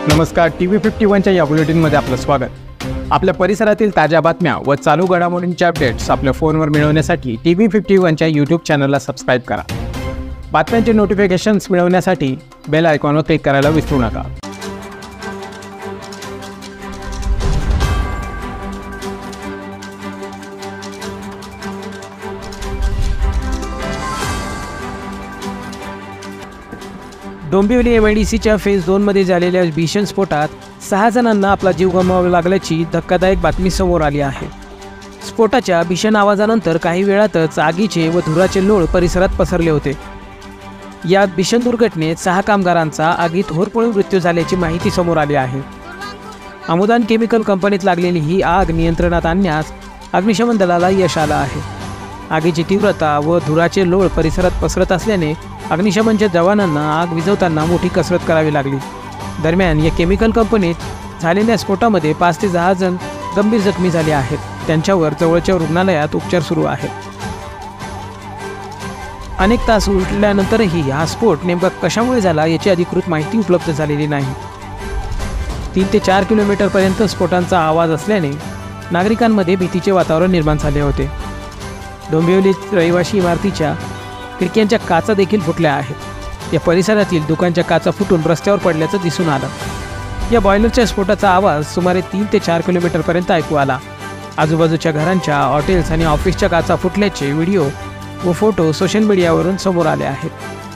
नमस्कार, TV51च्या या बुलेटिनमध्ये आपलं स्वागत। आपल्या परिसरातील ताज्या बातम्या व चालू घडामोडींचे अपडेट्स आपल्या फोनवर मिळवण्यासाठी TV51च्या YouTube चॅनलला सबस्क्राइब करा। बातम्यांचे नोटिफिकेशन्स मिळवण्यासाठी बेल आयकॉनवर क्लिक करायला विसरू नका। डोंबिवली MIDCच्या फेज 2 मध्ये झालेल्या भीषण स्फोटात 6 जणांना आपला जीव गमवावा लागल्याची धक्कादायक बातमी समोर आली आहे। स्फोटाच्या भीषण आवाजानंतर काही वेळातच आगीचे व धुराचे लोळ परिसरात पसरले होते। या भीषण दुर्घटनेत 6 कामगारांचा आगीत होरपळून मृत्यू झाल्याची माहिती समोर आली आहे। अमुदान केमिकल कंपनीत लागलेली ही आग नियंत्रणात आणण्यास अग्निशमन दलाला यश आलं आहे। आगीची तीव्रता व धुराचे लोळ परिसरात पसरत असल्याने अग्निशमनच्या जवानांना आग विझवताना मोठी कसरत करावी लागली। दरम्यान या केमिकल कंपनीत झालेल्या स्फोटामध्ये 5 ते 10 जण गंभीर जखमी झाले आहेत। त्यांच्यावर जवळच्या रुग्णालयात उपचार सुरू आहेत। अनेक तास उलटल्यानंतरही हा स्फोट नेमका कशामुळे झाला याची अधिकृत माहिती उपलब्ध झालेली नाही। 3 ते 4 किलोमीटरपर्यंत स्फोटांचा आवाज असल्याने नागरिकांमध्ये भीतीचे वातावरण निर्माण झाले होते। डोंबिवलीत रहिवासी इमारतीच्या खिडक्यांच्या काचा देखील फुटल्या आहेत। या परिसरातील दुकानच्या काचा फुटून रस्त्यावर पडल्याचं दिसून आलं। या बॉयलरच्या स्फोटाचा आवाज सुमारे 3 ते 4 किलोमीटरपर्यंत ऐकू आला। आजूबाजूच्या घरांच्या, हॉटेल्स आणि ऑफिसच्या काचा फुटल्याचे व्हिडिओ व फोटो सोशल मीडियावरून समोर आले आहेत।